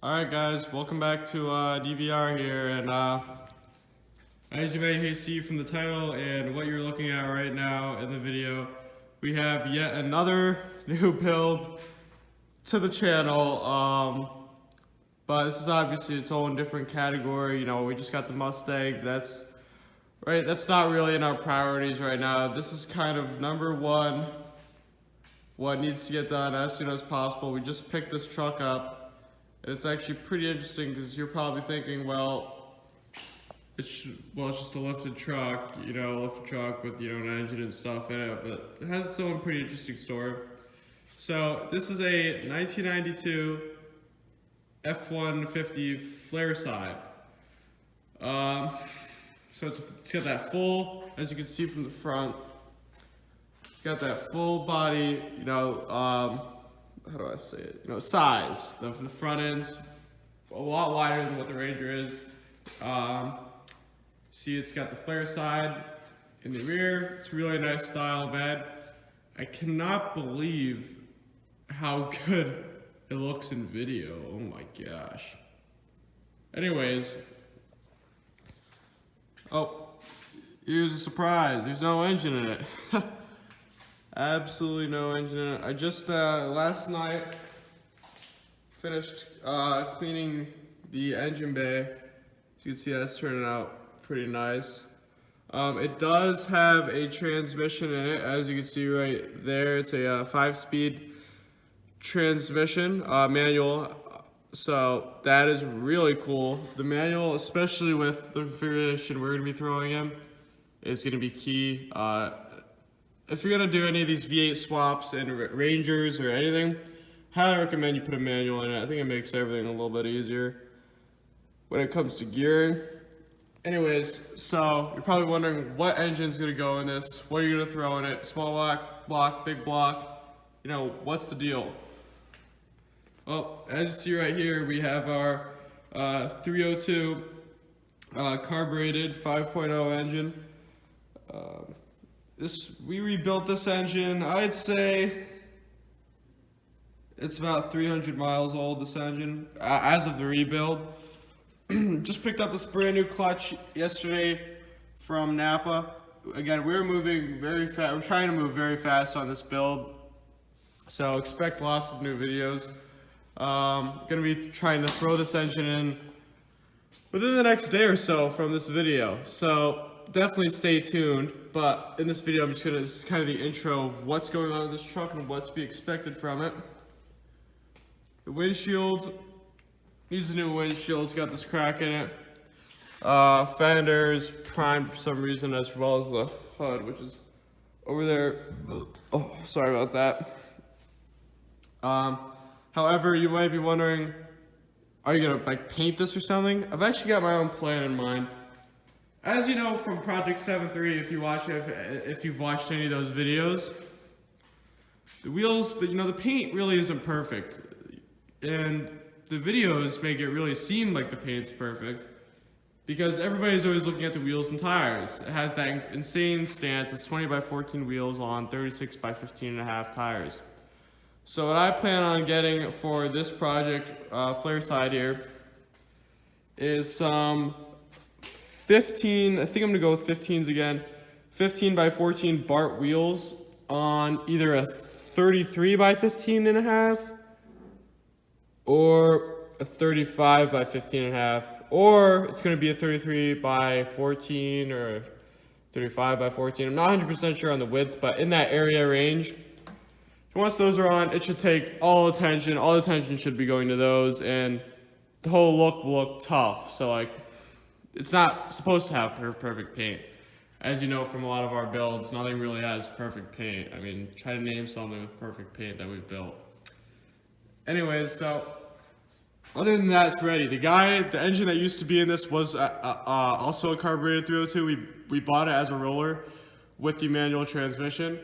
Alright guys, welcome back to DVR here, and as you may see from the title and what you're looking at right now in the video, we have yet another new build to the channel, but this is obviously its own different category. You know, we just got the Mustang. That's not really in our priorities right now. This is kind of number one, what needs to get done as soon as possible. We just picked this truck up. It's actually pretty interesting because you're probably thinking, well, it's just a lifted truck, you know, lifted truck with, you know, an engine and stuff in it, but it has its own pretty interesting story. So this is a 1992 F-150 Flareside. So it's got that full, as you can see from the front, it's got that full body, you know, how do I say it? You know, size. The front end's a lot wider than what the Ranger is. See, it's got the Flareside in the rear. It's a really nice style bed. I cannot believe how good it looks in video. Oh my gosh. Anyways. Oh, here's a surprise. There's no engine in it. Absolutely no engine in it. I just last night finished cleaning the engine bay. As you can see, that's turning out pretty nice. It does have a transmission in it, as you can see right there. It's a 5-speed transmission, manual. So that is really cool. The manual, especially with the configuration we're going to be throwing in, is going to be key. If you're going to do any of these V8 swaps and Rangers or anything, highly recommend you put a manual in it. I think it makes everything a little bit easier when it comes to gearing. Anyways, so you're probably wondering what engine's going to go in this, what are you going to throw in it, small block, big block, you know, what's the deal? Well, as you see right here, we have our 302 carbureted 5.0 engine. We rebuilt this engine. I'd say it's about 300 miles old, this engine, as of the rebuild. Just picked up this brand new clutch yesterday from Napa. Again, we're moving very fast. We're trying to move very fast on this build, so expect lots of new videos. Gonna be trying to throw this engine in within the next day or so from this video, so definitely stay tuned. But in this video, this is kind of the intro of what's going on in this truck and what to be expected from it. The windshield needs a new windshield. It's got this crack in it. Fenders primed for some reason, as well as the HUD, which is over there. Oh, sorry about that. However, you might be wondering, are you gonna paint this or something? I've actually got my own plan in mind. As you know from Project 7.3, if you've watched any of those videos, the wheels, the paint really isn't perfect, and the videos make it really seem like the paint's perfect because everybody's always looking at the wheels and tires. It has that insane stance. It's 20 by 14 wheels on 36 by 15.5 tires. So what I plan on getting for this project, Flareside here, is some 15, I think I'm gonna go with 15s again, 15 by 14 Bart wheels on either a 33 by 15.5 or a 35 by 15.5, or it's gonna be a 33 by 14 or 35 by 14. I'm not 100% sure on the width, but in that area range. Once those are on, it should take all attention. All attention should be going to those, and the whole look will look tough. So it's not supposed to have perfect paint. As you know from a lot of our builds, nothing really has perfect paint. I mean, try to name something with perfect paint that we've built. Anyways, so other than that, it's ready. The engine that used to be in this was also a carbureted 302. We bought it as a roller with the manual transmission.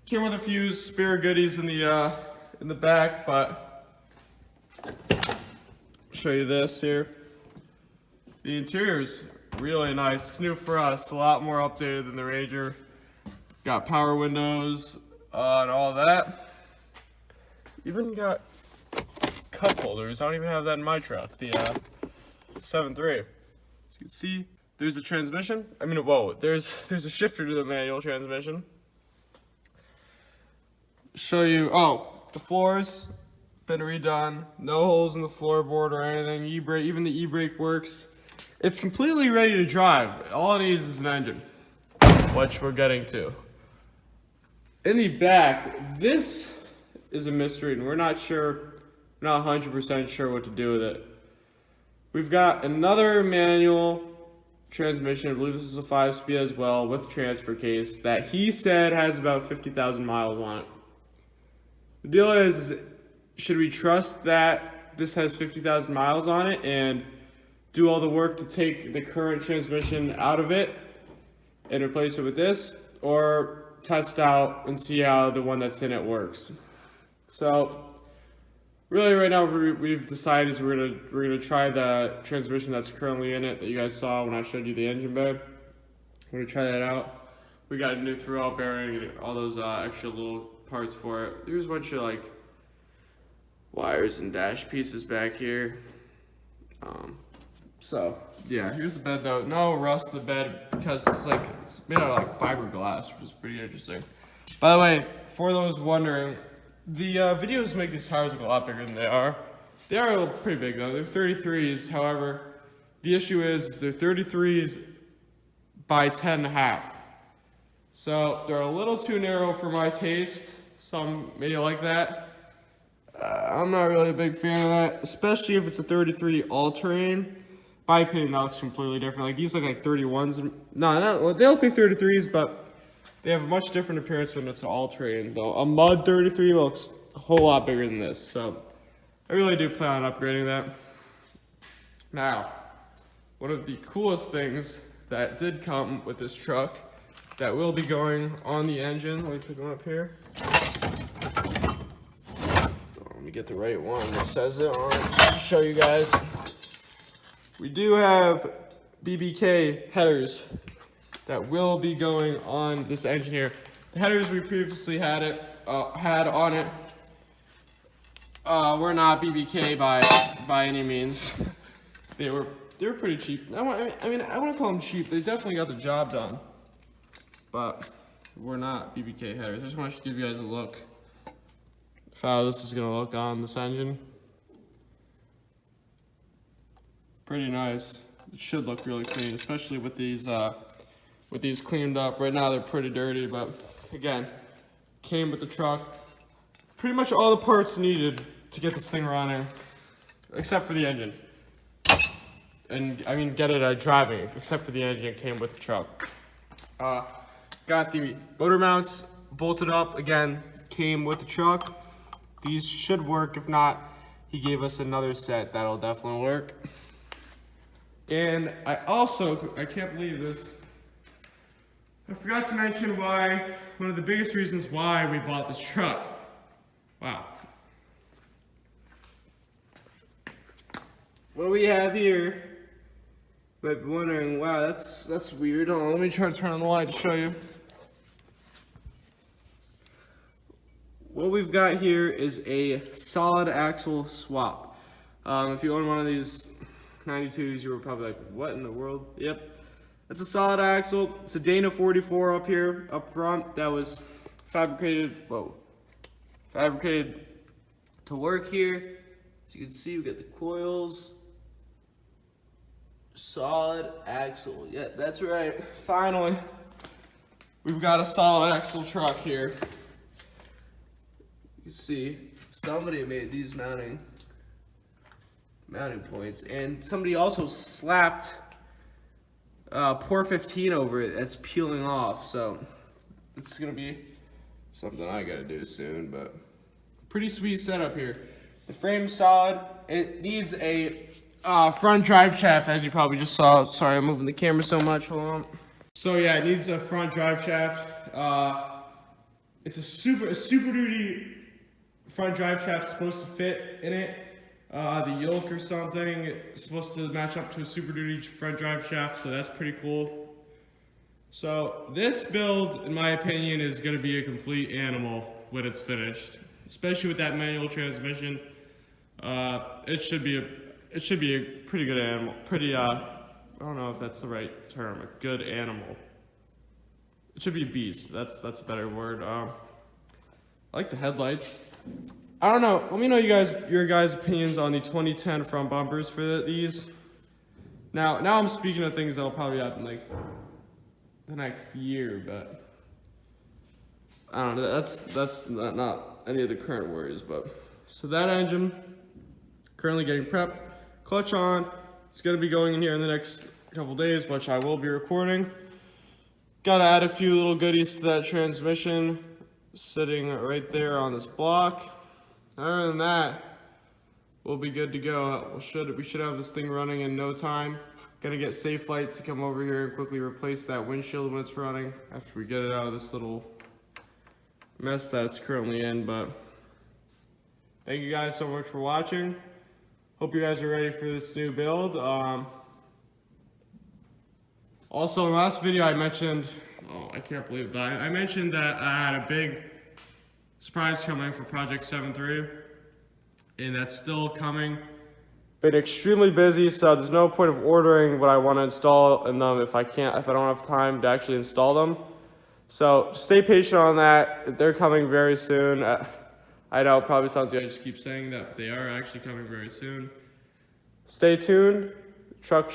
Came with a few spare goodies in the back, but I'll show you this here. The interior's really nice. It's new for us, a lot more updated than the Ranger. Got power windows and all that. Even got cup holders. I don't even have that in my truck, the 7.3. So you can see there's a transmission. I mean, whoa, there's a shifter to the manual transmission. Show you, oh, the floors been redone. No holes in the floorboard or anything. E-brake, even the e-brake works. It's completely ready to drive. All it needs is an engine, which we're getting to. In the back, this is a mystery, and we're not 100% sure what to do with it. We've got another manual transmission. I believe this is a 5-speed as well with transfer case that he said has about 50,000 miles on it. The deal is should we trust that this has 50,000 miles on it and do all the work to take the current transmission out of it and replace it with this, or test out and see how the one that's in it works? So really right now we've decided is we're gonna try the transmission that's currently in it that you guys saw when I showed you the engine bay. We're gonna try that out. We got a new throwout bearing and all those extra little parts for it. There's a bunch of like wires and dash pieces back here. So yeah, here's the bed though. No rust in the bed because it's made out of like fiberglass, which is pretty interesting. By the way, for those wondering, the videos make these tires look a lot bigger than they are. They are pretty big though. They're 33s. However, the issue is they're 33s by 10.5. So they're a little too narrow for my taste. Some may like that. I'm not really a big fan of that, especially if it's a 33 all-terrain. My opinion, that looks completely different. Like these look like 31s. No, they look like 33s, but they have a much different appearance when it's an all-terrain. Though a mud 33 looks a whole lot bigger than this. So I really do plan on upgrading that. Now, one of the coolest things that did come with this truck that will be going on the engine. Let me pick them up here. Let me get the right one that says it on it, just to show you guys. We do have BBK headers that will be going on this engine here. The headers we previously had on it were not BBK by any means. They were pretty cheap. I mean, I wouldn't call them cheap. They definitely got the job done, but we're not BBK headers. I just want to give you guys a look of how this is gonna look on this engine. Pretty nice. It should look really clean, especially with these cleaned up. Right now they're pretty dirty, but again, came with the truck. Pretty much all the parts needed to get this thing running, except for the engine. And I mean, get it driving, except for the engine came with the truck. Got the motor mounts bolted up. Again, came with the truck. These should work. If not, he gave us another set that'll definitely work. And I can't believe this, I forgot to mention one of the biggest reasons why we bought this truck. Wow. What we have here, you might be wondering, wow, that's weird. Hold on, let me try to turn on the light to show you. What we've got here is a solid axle swap. If you own one of these 92s, you were probably like, what in the world? Yep, it's a solid axle. It's a Dana 44 up here, up front, that was fabricated to work here. So you can see we got the coils. Solid axle, yeah, that's right. Finally, we've got a solid axle truck here. You can see somebody made these mounting points, and somebody also slapped Pour 15 over it that's peeling off, so it's gonna be something I gotta do soon, but pretty sweet setup here. The frame's solid. It needs a front drive shaft, as you probably just saw. Sorry, I'm moving the camera so much, hold on. So yeah, it needs a front drive shaft. It's a super duty front drive shaft, supposed to fit in it. The yoke or something, it's supposed to match up to a Super Duty front drive shaft, so that's pretty cool. So this build, in my opinion, is going to be a complete animal when it's finished, especially with that manual transmission. It should be a pretty good animal. I don't know if that's the right term. A good animal. It should be a beast. That's a better word. I like the headlights. I don't know. Let me know your guys' opinions on the 2010 front bumpers for these. Now I'm speaking of things that'll probably happen like the next year, but I don't know. That's not any of the current worries, but so that engine currently getting prepped. Clutch on. It's gonna be going in here in the next couple days, which I will be recording. Gotta add a few little goodies to that transmission, sitting right there on this block. Other than that, we'll be good to go. We should have this thing running in no time. Gonna get Safe Light to come over here and quickly replace that windshield when it's running after we get it out of this little mess that it's currently in. But thank you guys so much for watching. Hope you guys are ready for this new build. Also, in the last video I mentioned, I can't believe that, I mentioned that I had a big surprise coming for Project 7.3, and that's still coming. Been extremely busy, so there's no point of ordering what I want to install in them if I don't have time to actually install them. So stay patient on that. They're coming very soon. I know it probably sounds like I just keep saying that, but they are actually coming very soon. Stay tuned.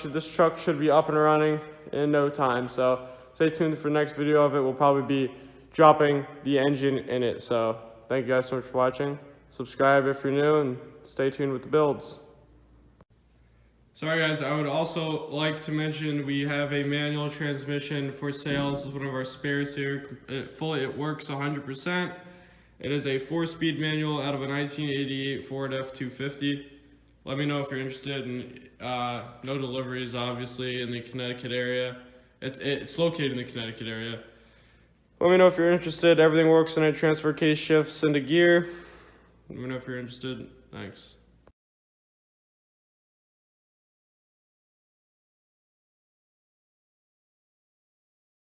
This truck should be up and running in no time, so stay tuned for the next video of it. We'll probably be dropping the engine in it. So thank you guys so much for watching. Subscribe if you're new, and stay tuned with the builds. Sorry guys, I would also like to mention we have a manual transmission for sale. This is one of our spares here. It works 100%. It is a 4-speed manual out of a 1988 Ford F-150. Let me know if you're interested in, no deliveries obviously in the Connecticut area. It's located in the Connecticut area. Let me know if you're interested. Everything works in a transfer case, shifts into gear. Let me know if you're interested. Thanks.